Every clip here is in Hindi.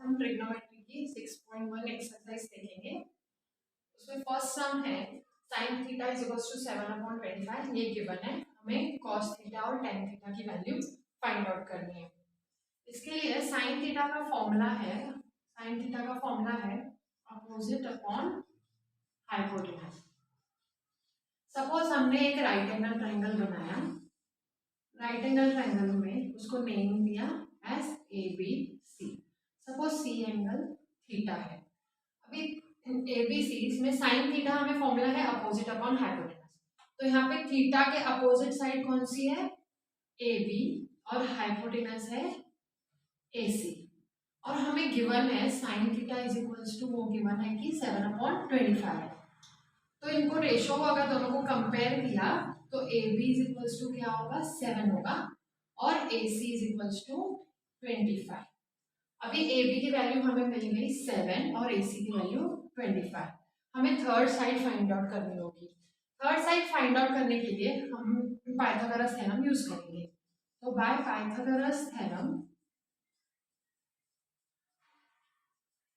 हम ट्रिग्नोमेट्री की 6.1 एक्सरसाइज देखेंगे। उसमें फर्स्ट सम है sin theta is equals to 7/25। ये गिवन है, हमें cos थीटा और tan थीटा की वैल्यू फाइंड आउट करनी है। इसके लिए sin थीटा का फॉर्मूला है अपोजिट अपॉन हाइपोटेनस। सपोज हमने एक राइट एंगल ट्राइंगल बनाया, राइट एंगल ट्राइंगल में उसको नेम दिया as ABC। Suppose C angle theta है। अभी ABC इसमें sin थीटा हमें फॉर्मूला है अपोजिट अपॉन हाइपोटेनस, तो यहाँ पे थीटा के अपोजिट साइड कौन सी है AB और हाइपोटेनस है AC, और हमें गिवन है sin theta is equals to वो गिवन है कि 7/25। तो इनको रेशो को अगर दोनों को कंपेयर किया तो AB इज इक्वल्स टू क्या होगा 7 होगा और AC इज इक्वल्स टू 25। अभी AB की वैल्यू हमें मिल गई 7 और AC की वैल्यू 25। हमें थर्ड साइड फाइंड आउट करनी होगी। थर्ड साइड फाइंड आउट करने के लिए हम पाइथागोरस थ्योरम यूज करेंगे। तो बाय पाइथागोरस थ्योरम,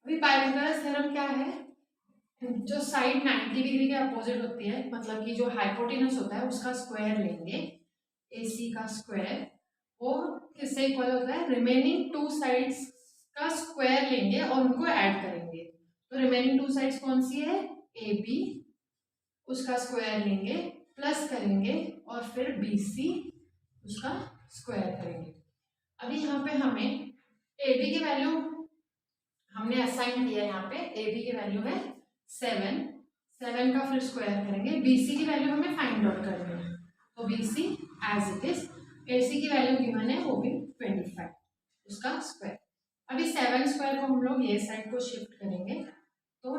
अभी पाइथागोरस थ्योरम क्या है, जो साइड 90 डिग्री के अपोजिट होती है, मतलब कि जो हाइपोटेनस होता है उसका स्क्वायर लेंगे, AC का स्क्वायर, वो किससे इक्वल होता है रिमेनिंग टू साइड्स का स्क्वायर लेंगे और उनको ऐड करेंगे। तो रिमेनिंग टू साइड्स कौन सी है AB, उसका स्क्वायर लेंगे प्लस करेंगे और फिर BC उसका स्क्वायर करेंगे। अभी यहाँ पे हमें AB की वैल्यू हमने असाइन किया, यहाँ पे AB की वैल्यू है 7 का फिर स्क्वायर करेंगे। BC की वैल्यू हमें फाइंड आउट करनी है, तो BC as it is, AC की वैल्यू गिवन है वो भी 25, उसका स्क्वायर। अभी 7 स्क्वायर को हम लोग ये साइड को शिफ्ट करेंगे, तो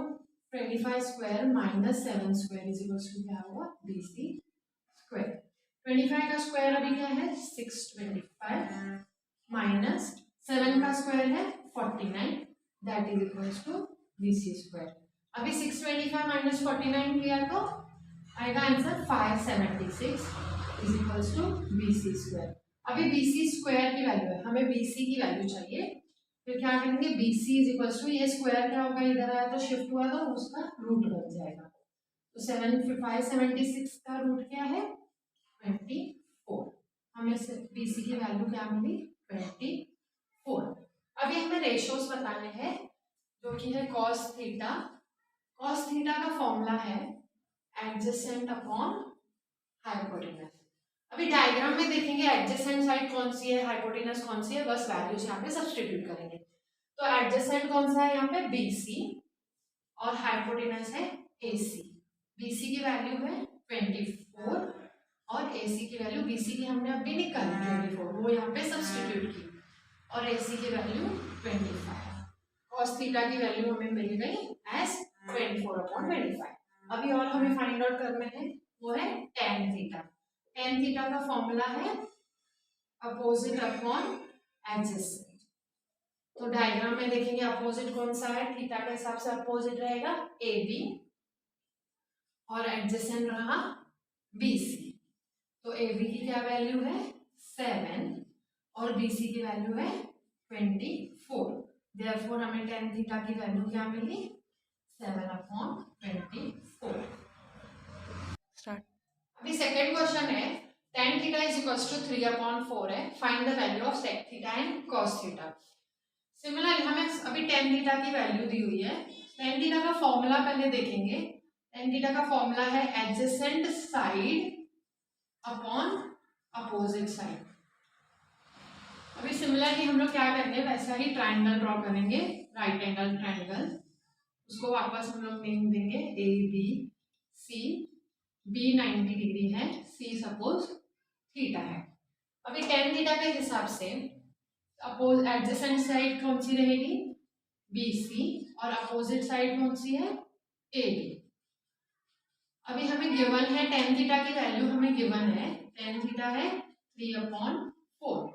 25 square minus 7 square is equal to क्या होगा BC स्क्वायर। 25 का स्क्वायर अभी क्या है 625 माइनस 7 का स्क्वायर है 49, that is equals to BC square. अभी 625 माइनस 49 किया तो आएगा answer 576 is equals to BC square. अभी BC स्क्वायर की वैल्यू है, हमें BC की वैल्यू चाहिए, फिर क्या करेंगे BC इज इक्वल्स टू, ये स्क्वायर क्या होगा इधर आया तो शिफ्ट हुआ तो उसका रूट बन जाएगा, तो 576 का रूट क्या है 24। हमें BC की वैल्यू क्या मिली 24। अभी हमें रेशियोज बताने हैं, जो कि है cos थीटा। cos थीटा का फॉर्मूला है एडजेसेंट अपॉन हाइपोटेनस। अभी डायग्राम में देखेंगे एडजेसेंट साइड कौन सी है हाइपोटेनस कौन सी है, बस वैल्यूज यहाँ पे सब्स्टिट्यूट करेंगे। तो एडजेसेंट कौन सा है यहाँ पे BC और हाइपोटेनस है AC। BC की वैल्यू है 24 और AC की वैल्यू, BC की हमने अभी निकाली 24, वो यहाँ पे सब्स्टिट्यूट की, और AC की वैल्यू 25। cos थीटा की वैल्यू हमें मिल गई एज 24/25। अभी और हमें फाइंड आउट करना है वो है tan थीटा। tan थीटा का फॉर्मूला है अपोजिट अपॉन एडजेसेंट। तो डायग्राम में देखेंगे अपोजिट कौन सा है, थीटा के हिसाब से अपोजिट रहेगा AB और एडजेसेंट रहा BC। तो AB की क्या वैल्यू है 7 और BC की वैल्यू है 24। देयरफॉर हमें tan थीटा की वैल्यू क्या मिली 7/24। स्टार्ट। अभी सेकंड क्वेश्चन है tan theta is equals to 3/4 है, find the value of sec theta and cos theta. Similarly हमें अभी tan थीटा की वैल्यू दी हुई है, tan थीटा का फॉर्मूला पहले देखेंगे। tan थीटा का फॉर्मूला है adjacent side upon opposite side. अभी सिमिलरली हम लोग क्या करेंगे वैसा ही ट्राइंगल ड्रॉ करेंगे, राइट एंगल ट्राइंगल, उसको वापस हम लोग नेम देंगे ABC। B 90 डिग्री है, C सपोज थीटा है। अभी tan थीटा के हिसाब से अपोज एडजेसेंट साइड कौन सी रहेगी BC और अपोजिट साइड कौन सी है AB। अभी हमें गिवन है tan थीटा की वैल्यू, हमें गिवन है tan थीटा है 3/4,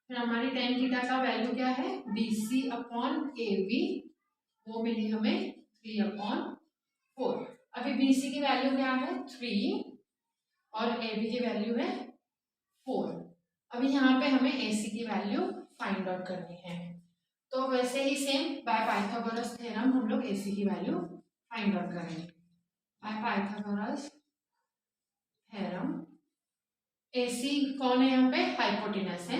फिर हमारी tan थीटा का वैल्यू क्या है BC अपॉन AB, वो मिली हमें 3/4। अभी BC की वैल्यू क्या है 3 और AB की वैल्यू है 4। अभी यहाँ पे हमें AC की वैल्यू फाइंड आउट करनी है। तो वैसे ही सेम बाय पाइथागोरस थ्योरम हम लोग AC की वैल्यू फाइंड आउट करेंगे। बाय पाइथागोरस थ्योरम AC कौन है यहाँ पे, हाइपोटेनस है,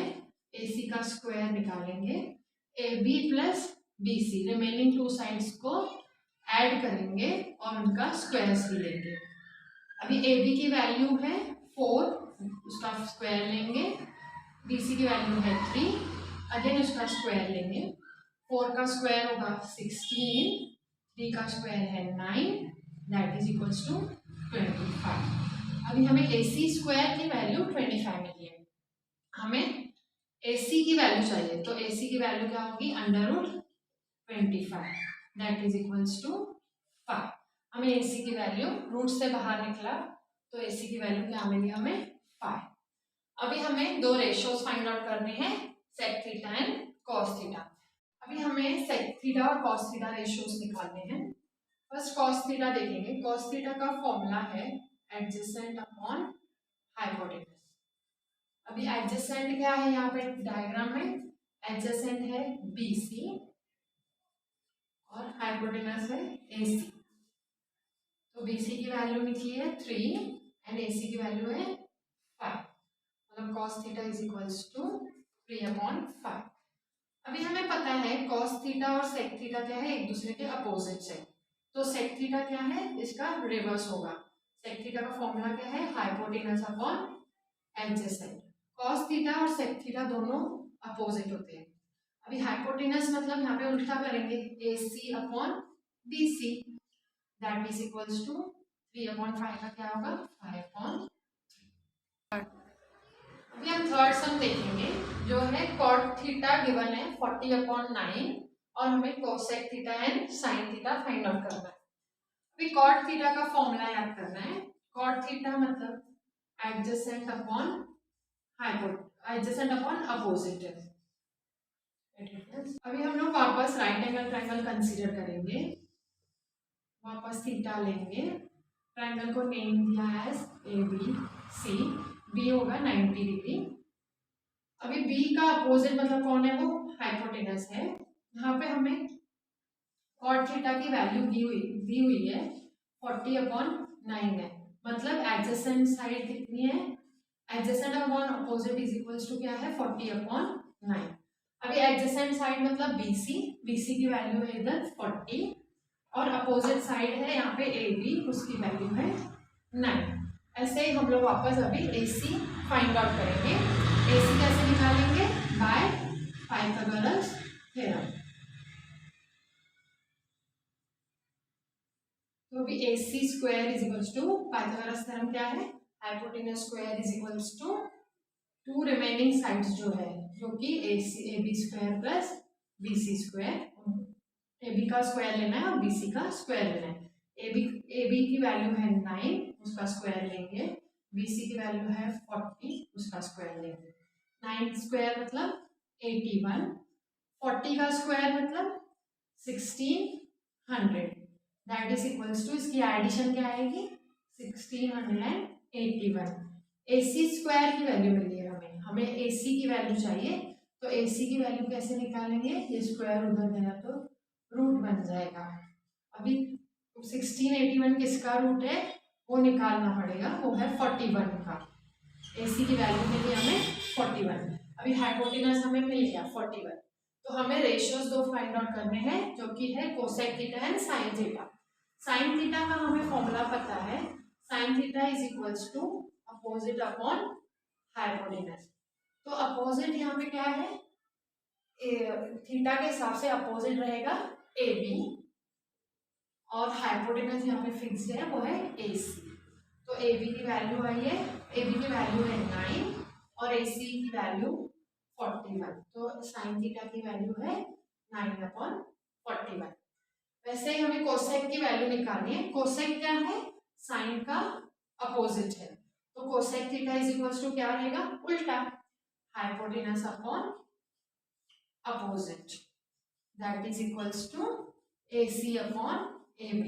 AC का स्क्वायर निकालेंगे, AB plus BC remaining two sides को ऐड करेंगे और उनका स्क्वायर्स भी लेंगे। अभी AB की वैल्यू है 4, उसका स्क्वायर लेंगे, BC की वैल्यू है 3, अगेन उसका स्क्वायर लेंगे, 4 का स्क्वायर होगा 16, 3 का स्क्वायर है 9, दैट इज इक्वल्स टू 25। अभी हमें AC स्क्वायर की वैल्यू 25 मिली है, हमें AC की वैल्यू चाहिए, तो AC की वैल्यू क्या होगी, under root 25, that is equals to 5। हमें AC की वैल्यू रूट से बाहर निकला तो AC की वैल्यू क्या मिली हमें, 5। अभी हमें दो रेशियोज फाइंड आउट करने हैं, sec theta and cos theta. अभी हमें सेक थीटा और कॉस थीटा रेशियोज निकालने हैं। फर्स्ट कॉस थीटा देखेंगे। कॉस थीटा का फॉर्मूला है एडजेसेंट अपॉन हाइपोटेनस। अभी एडजेसेंट क्या है, यहाँ पे डायग्राम में एडजेसेंट है BC और हाइपोटेनस है AC। तो BC की वैल्यू निकली है 3 एंड AC की वैल्यू है 5, मतलब cos theta is equals to 3/5। अभी हमें पता है cos थीटा और sec थीटा क्या है, एक दूसरे के अपोजिट्स है, तो sec थीटा क्या है, इसका रिवर्स होगा। sec थीटा का फॉर्मूला क्या है, hypotenuse upon adjacent. cos theta और sec थीटा दोनों अपोजिट होते हैं। अभी हाइपोटेनस मतलब यहाँ पे उल्टा करेंगे, AC upon BC, that is equals to 3/5 का क्या होगा, 5/3। अभी हम थर्ड सम देखेंगे, जो है cot थीटा गिवन है 40/9 और हमें cosec theta and sine theta find out करना है। अभी cot थीटा का फॉर्मूला याद करना है। cot थीटा मतलब adjacent upon adjacent upon opposite है। अभी हम लोग वापस राइट एंगल ट्रायंगल कंसीडर करेंगे, वापस थीटा लेंगे, ट्रायंगल को नेम दिया है ABC, B होगा 90 डिग्री। अभी B का अपोजिट मतलब कौन है, वो हाइपोटेनस है। यहाँ पे हमें cot थीटा की वैल्यू दी हुई है 40/9 है, मतलब एडजेसेंट साइड कितनी है, adjacent upon opposite is equals to क्या है, 40/9। अभी एडजेसेंट साइड मतलब BC की वैल्यू है इधर 40 और अपोजिट साइड है यहाँ पे AB, उसकी वैल्यू है 9। ऐसे ही हम लोग वापस अभी AC फाइंड आउट करेंगे। AC कैसे निकालेंगे, बाय पाइथागोरस थ्योरम। तो अभी AC square is equals to, Pythagoras theorem क्या है, hypotenuse square is equals to 2 remaining sides जो है, जो कि AB square plus BC square, AB का स्क्वायर लेना है और BC का स्क्वायर लेना है। AB की वैल्यू है 9, उसका स्क्वायर लेंगे, BC की वैल्यू है 40, उसका स्क्वायर लेंगे। 9 स्क्वायर मतलब 81, 40 का स्क्वायर मतलब 1600, दैट इज इक्वल्स टू, इसकी एडिशन क्या आएगी 1681। AC स्क्वायर की वैल्यू मिली है हमें AC की वैल्यू चाहिए, तो AC की वैल्यू कैसे निकालेंगे, ये स्क्वायर उधर गया तो रूट बन जाएगा। अभी 1681 किसका रूट है, वो निकालना पड़ेगा, वो है 41 का। AC की वैल्यू मिली हमें 41। अभी हाइपोटेनस हमें मिल गया 41, तो हमें रेशियोज दो फाइंड आउट करने हैं, जो कि है cosec theta and sine theta. Sine theta का हमें फॉर्मूला पता है, sine theta is equals to opposite upon hypotenuse. तो अपोजिट यहाँ पे क्या है, थीटा के हिसाब से अपोजिट रहेगा AB और हाइपोटेनस यहाँ पे फिक्स्ड है, वो है AC। तो AB की वैल्यू आई है, AB की वैल्यू है 9 और AC की वैल्यू 41, तो साइन थीटा की वैल्यू है 9/41। वैसे ही हमें कोसेक की वैल्यू निकालनी है। कोसेक क्या है, साइन का अपोजिट है, तो cosec theta is equals to क्या रहेगा, उल्टा, hypotenuse upon opposite, that is equals to AC upon AB।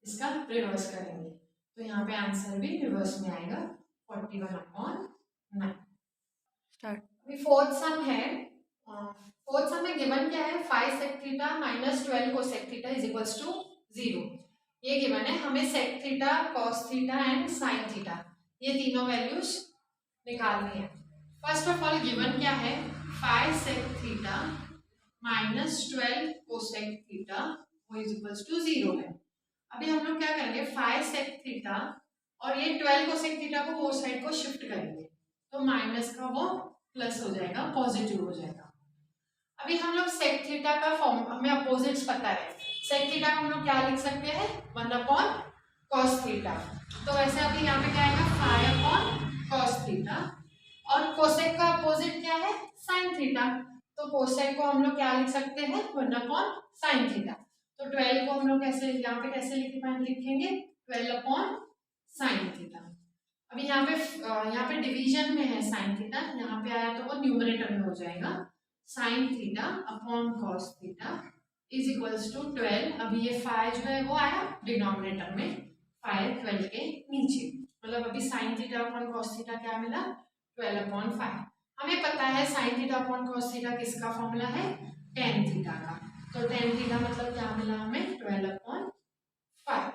इसका रिवर्स करेंगे तो यहाँ पे आंसर भी रिवर्स में आएगा 41/9। अभी फोर्थ सम है, फोर्थ सम में गिवन क्या है 5 sec theta minus 12 cosec theta is equals to 0। ये गिवन है, हमें sec theta cos theta and sin theta ये तीनों वैल्यूज निकालनी है। फर्स्ट ऑफ ऑल गिवन क्या है 5 sec theta minus 12 cosec theta वो इज इक्वल्स टू 0 है। अभी हम लोग क्या करेंगे 5 sec थीटा और ये 12 cosec थीटा को वो साइड को शिफ्ट करेंगे तो माइनस का वो प्लस हो जाएगा, पॉजिटिव हो जाएगा। अभी हम लोग सेक थीटा का फॉर्म, हमें अपोजिट्स पता है, सेक थीटा को हम लोग क्या लिख सकते हैं 1 अपॉन कॉस थीटा। तो वैसे अभी यहाँ पे क्या आएगा 5 अपॉन कॉस थीटा और कोसेक का अपोजिट क्या है साइन थीटा। तो कोसेक को हम लोग क्या लिख सकते हैं 1 अपॉन साइन थीटा। तो 12 को हम लोग कैसे यहाँ पे कैसे लिखेंगे 12 अपॉन साइन थीटा। अभी यहाँ पे डिवीजन में है साइन थीटा, यहाँ पे आया तो वो न्यूमरेटर में हो जाएगा sine theta upon cos theta is equals to 12। अभी ये 5 जो है वो आया डिनोमिनेटर में, 5 12 के नीचे, मतलब अभी sign theta upon cos theta क्या मिला 12 अपॉन 5। हमें पता है sine theta upon cos theta किसका फॉर्मूला है टेन थीटा का। तो टेन थीटा मतलब क्या मिला हमें 12 अपॉन 5।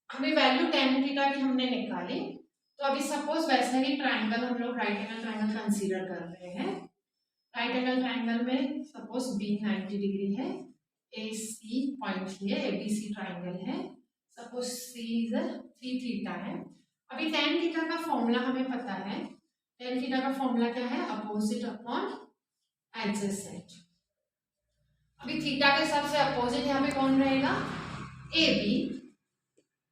हमें वैल्यू टेन थीटा की हमने निकाली। तो अभी सपोज वैसे ही ट्राइंगल हम लोग राइट एंगल ट्राइंगल कंसीडर कर रहे हैं। राइट एंगल ट्राइंगल में सपोज बी 90 डिग्री है, ए सी पॉइंट है, ए बी सी ट्राइंगल है, सपोज सी इज 3 थीटा है। अभी टेन थीटा का फॉर्मूला हमें पता है, टेन थीटा का फॉर्मूला क्या है अपोजिट अपॉन एडजेसेंट। अभी थीटा के हिसाब से अपोजिट यहाँ पे कौन रहेगा ए बी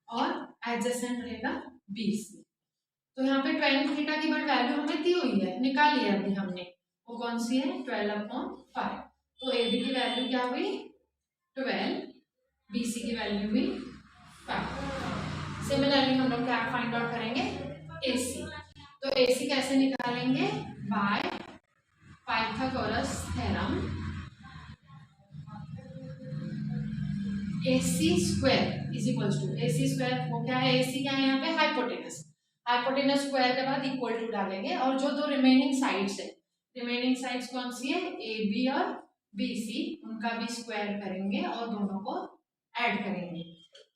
और एडजेसेंट रहेगा बी सी। तो यहाँ पे टेन थीटा की बट वैल्यू हमें दी हुई है, निकाली है अभी हमने, वो कौन सी है 12 अपॉन 5। तो ए बी की वैल्यू क्या हुई 12, बी सी की वैल्यू हुई 5। सिमिलरली हम लोग क्या फाइंड आउट करेंगे ए सी। तो ए सी कैसे निकालेंगे by Pythagoras theorem, A C square is equals to A C square वो क्या है, ए सी क्या है यहाँ पे हाइपोटेनस, हाइपोटेनस स्क्वायर के बाद इक्वल टू डालेंगे और जो दो रिमेनिंग साइड्स है, रिमेनिंग साइड्स कौन सी है ए बी और बी सी, उनका भी स्क्वायर करेंगे और दोनों को ऐड करेंगे।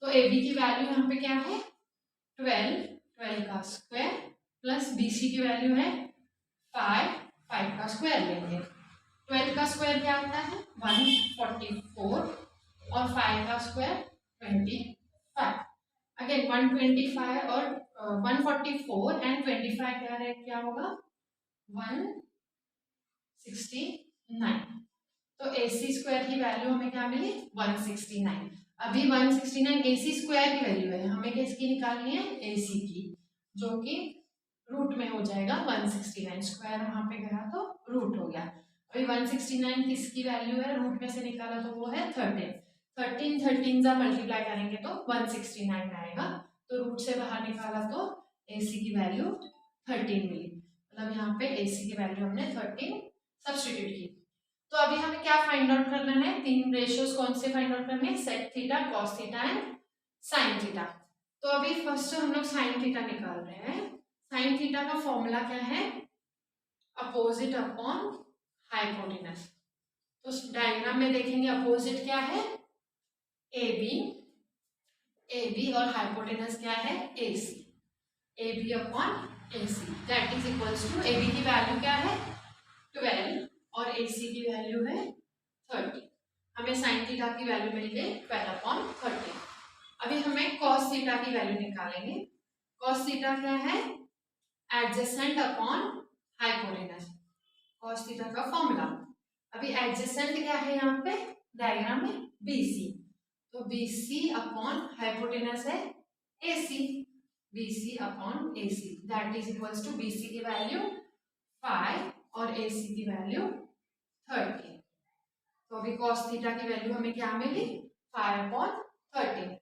तो ए बी की वैल्यू यहाँ पे क्या है 12, 12 का स्क्वायर प्लस बी सी की वैल्यू है 5, 5 का स्क्वायर लेंगे। 12 का स्क्वायर क्या आता है 144 और 5 का स्क्वायर 25। अगेन 125 और 144 एंड 25 क्या होगा 169। तो ए सी स्क्वायर की वैल्यू हमें क्या मिली 169। अभी 169 ए सी स्क्वायर की वैल्यू है, हमें किसकी निकालनी है ए सी की, जो कि रूट में हो जाएगा 169, स्क्वायर वहां पे गया तो रूट हो गया। अभी 169 किसकी वैल्यू है रूट में से निकाला तो वो है 13, 13 से मल्टीप्लाई करेंगे तो 169 आएगा। तो रूट से बाहर निकाला तो ए सी की वैल्यू 13 मिली, मतलब यहाँ पे ए सी की वैल्यू हमने 13 सब्स्टिट्यूट की। तो अभी हमें क्या फाइंड आउट करना है, तीन रेशियोज कौन से फाइंड आउट करने हैं sec theta cos theta and sine theta. तो अभी फर्स्ट हम लोग साइन थीटा निकाल रहे हैं। साइन थीटा का फॉर्मूला क्या है अपोजिट अपॉन हाइपोटेनस। तो डायग्राम में देखेंगे अपोजिट क्या है ए बी और हाइपोटेनस क्या है A C, A B upon A C that is equals to A B की वैल्यू क्या है 12 और ए सी की वैल्यू है 30। हमें साइन थीटा की वैल्यू मिल गई 12 अपॉन 30। अभी हमें कॉस थीटा की वैल्यू निकालेंगे। कॉस थीटा क्या है adjacent upon hypotenuse, cos theta का फॉर्मूला। अभी एडजेसेंट क्या है यहाँ पे डायग्राम में बी सी, तो बी सी अपॉन हाइपोटेनस है A C, B C upon A C that is equals to B C की वैल्यू 5 और ए सी की वैल्यू 30। तो अभी cos थीटा की वैल्यू हमें क्या मिली 5 अपॉन 30।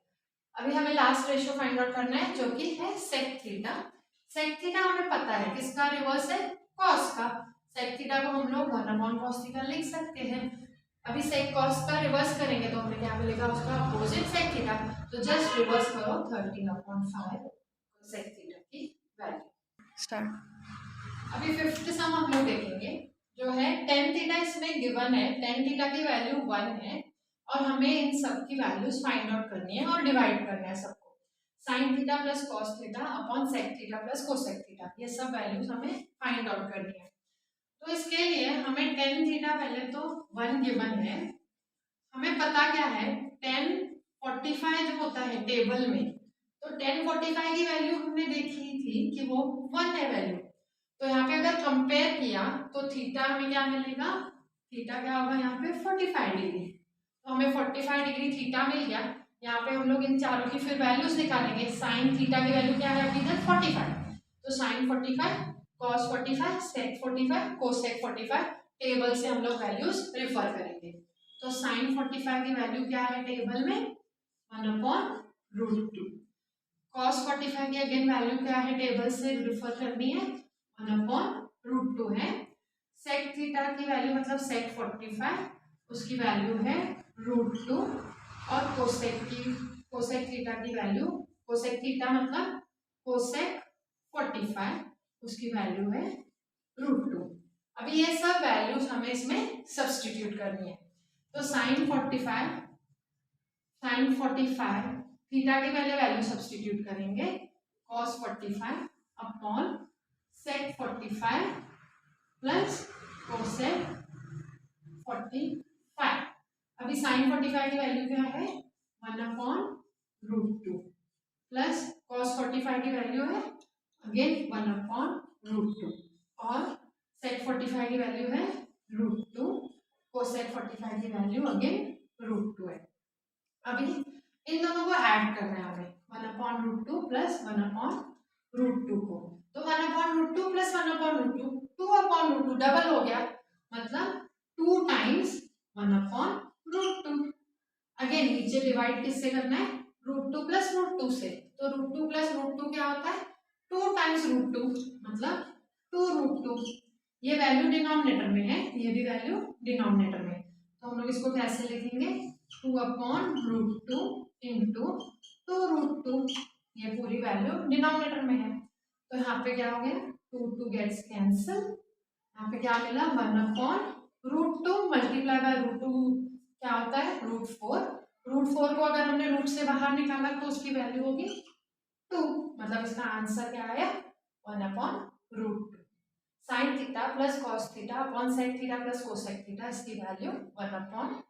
अभी हमें लास्ट रेशियो फाइंड आउट करना है जो कि है सेक थीटा। सेक थीटा हमें पता है किसका रिवर्स है cos का, सेक थीटा को हम लोग 1 अपॉन cos थीटा लिख सकते हैं। अभी सेक cos का रिवर्स करेंगे तो हमें क्या मिलेगा उसका अपोजिट सेक थीटा, तो जस्ट रिवर्स करो 13 अपॉन 5 सेक थीटा की वैल्यू। स्टार्ट। अभी फिफ्थ सम हम लोग देखेंगे। जो है टेन थीटा इसमें गिवन है, टेन थीटा की वैल्यू 1 है और हमें इन सब की वैल्यूज फाइंड आउट करनी है और डिवाइड करना है सबको। Sine theta plus cos theta upon sec theta plus cosec theta, ये सब वैल्यूज हमें फाइंड आउट करनी है। तो इसके लिए हमें टेन थीटा पहले तो 1 गिवन है, हमें पता क्या है 1045 जो होता है टेबल में, तो 1045 की वैल्यू हमने देखी थी कि वो 1 है वैल्यू। तो यहाँ पे अगर कंपेयर किया तो थीटा हमें क्या मिलेगा, थीटा क्या होगा यहाँ पे 45 डिग्री। तो हमें 45 डिग्री थीटा मिल गया। यहाँ पे हम लोग इन चारों की फिर वैल्यूज निकालेंगे। साइन थीटा की वैल्यू क्या है अभी तक 45, तो साइन 45 कॉस 45 सेक 45 कोसेक 45, टेबल से हम लोग वैल्यूज रेफर करेंगे। तो साइन 45 की वैल्यू क्या है टेबल में 1/√2। कॉस 45 की अगेन वैल्यू क्या है टेबल से रेफर करनी है 1/√2 है। सेक थीटा की वैल्यू मतलब सेक 45 उसकी वैल्यू है √2 और कोसेक थीटा की वैल्यू, कोसेक थीटा मतलब कोसेक 45 उसकी वैल्यू है √2। अभी ये सब वैल्यूज हमें इसमें सब्स्टिट्यूट करनी है। तो साइन 45 थीटा के पहले वैल्यू सब्स्टिट्यूट करेंगे cos 45 upon sec 45 plus cosec 45। अभी साइन 45 की वैल्यू क्या है 1/√2 प्लस cos 45 की वैल्यू है अगेन 1/√2 और सेक 45 की वैल्यू है √2, कोसेक 45 की वैल्यू अगेन √2 है। अभी इन दोनों को ऐड करना है हमें 1/√2 प्लस 1/√2 को। तो 1/√2 प्लस 1/√2 2/√2 डबल हो गया, मतलब 2 टाइम्स 1/√2। अगेन नीचे डिवाइड किससे करना है √2 प्लस √2 से, तो √2 प्लस √2 क्या होता है 2 टाइम्स √2 मतलब 2√2। ये वैल्यू डिनोमिनेटर में है, ये भी वैल्यू डिनोमिनेटर में, तो हम लोग इसको कैसे लिखेंगे 2/√2 इंटू 2√2, ये पूरी वैल्यू डिनोमिनेटर में है। तो यहाँ पे क्या हो गया 2 गेट्स कैंसिल, यहाँ पे क्या मिला 1/√2 मल्टीप्लाई बाय √2 क्या होता है √4। √4 को अगर हमने रूट से बाहर निकाला तो उसकी वैल्यू होगी 2, मतलब इसका आंसर क्या आया 1/√2। Sine theta plus cos theta upon sec theta plus cosec theta, इसकी वैल्यू 1/√2